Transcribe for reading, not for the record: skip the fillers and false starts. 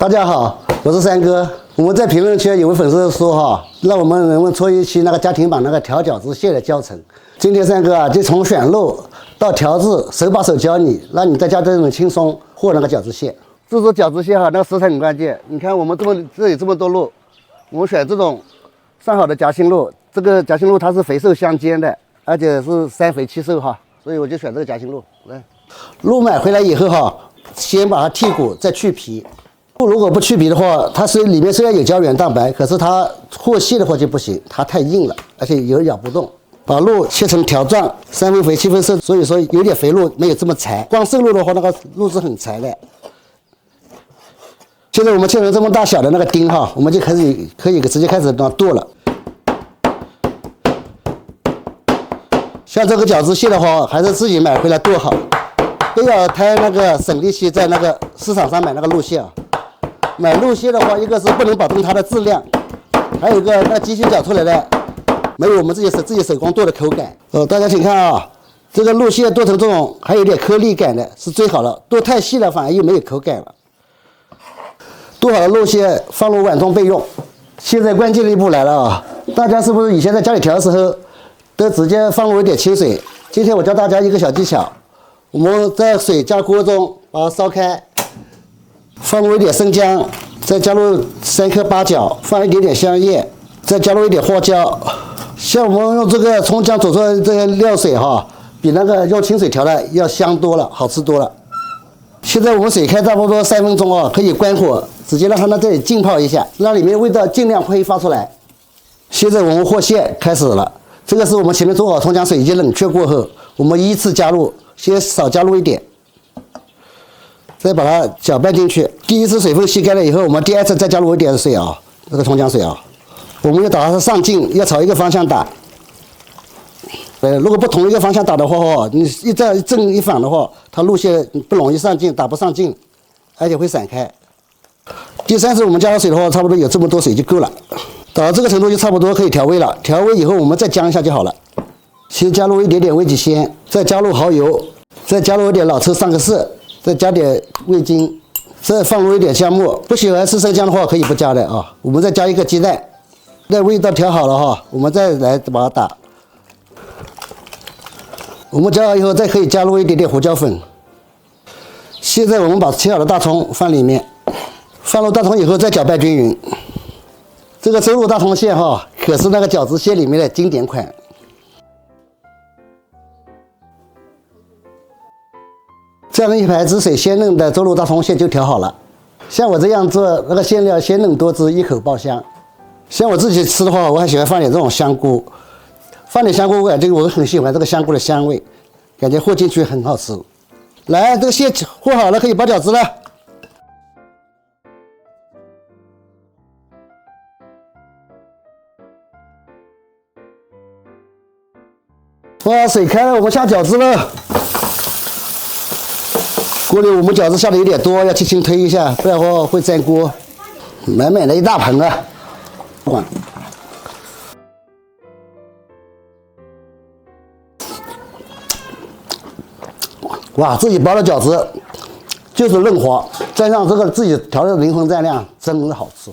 大家好，我是三哥。我们在评论区有位粉丝说哈，让我们能不能做一期那个家庭版那个调饺子蟹的教程。今天三哥啊，就从选肉到调制，手把手教你，让你在家都能轻松和那个饺子蟹。制作饺子蟹哈，那个食材很关键。你看我们这里这么多肉，我们选这种上好的夹心肉。这个夹心肉它是肥瘦相间的，而且是3肥7瘦哈，所以我就选这个夹心肉。来，肉买回来以后哈，先把它剔骨，再去皮。如果不去皮的话，它里面虽然有胶原蛋白，可是它和蟹的话就不行，它太硬了，而且有咬不动。把肉切成条状，3分肥7分瘦，所以说有点肥肉，没有这么柴。光瘦肉的话，那个肉是很柴的。现在我们切成这么大小的那个丁哈，我们就可以直接开始剁了。像这个饺子蟹的话，还是自己买回来剁好，不要太那个省力气在那个市场上买那个肉蟹啊。买肉蟹的话，一个是不能保证它的质量，还有一个那机器搅出来的没有我们自己手工剁的口感。大家请看啊，这个肉蟹剁成这种还有点颗粒感的是最好的，剁太细了反而又没有口感了。剁好的肉蟹放入碗中备用。现在关键的一步来了啊！大家是不是以前在家里调的时候都直接放入一点清水？今天我教大家一个小技巧，我们在水加锅中把它烧开。放入一点生姜，再加入3颗八角，放一点点香叶，再加入一点花椒。像我们用这个葱姜煮出来的这些料水哈，比那个用清水调的要香多了，好吃多了。现在我们水开差不多3分钟啊，可以关火，直接让它在这里浸泡一下，让里面味道尽量挥发出来。现在我们和蟹开始了，这个是我们前面做好葱姜水已经冷却过后，我们依次加入，先少加入一点。再把它搅拌进去，第一次水分吸干了以后，我们第2次再加入一点水啊，这个葱姜水啊，我们要打它上劲，要朝一个方向打。如果不同一个方向打的话，你一这样一正一反的话，它肉蟹不容易上劲，打不上劲，而且会散开。第3次我们加入水的话，差不多有这么多水就够了，打到这个程度就差不多可以调味了。调味以后我们再姜一下就好了。先加入一点点味极鲜，再加入蚝油，再加入一点老抽上个色。再加点味精，再放入一点姜末。不喜欢吃生姜的话，可以不加的啊。我们再加一个鸡蛋，那味道调好了哈，我们再来把它打。我们加好以后，再可以加入一点点胡椒粉。现在我们把切好的大葱放里面，放入大葱以后再搅拌均匀。这个周肉大葱馅哈，可是那个饺子蟹里面的经典款。这样一排汁水鲜嫩的周肉大葱馅就调好了。像我这样做，那个馅料鲜嫩多汁，一口爆香。像我自己吃的话，我还喜欢放点这种香菇，放点香菇，我感觉我很喜欢这个香菇的香味，感觉和进去很好吃。来，这个蟹和好了，可以包饺子了。哇，水开了，我们下饺子了。锅里我们饺子下的有点多，要轻轻推一下，不然的话会粘锅。满满的一大盆啊！哇，自己包的饺子就是嫩滑，蘸上这个自己调的灵魂蘸料，真的好吃。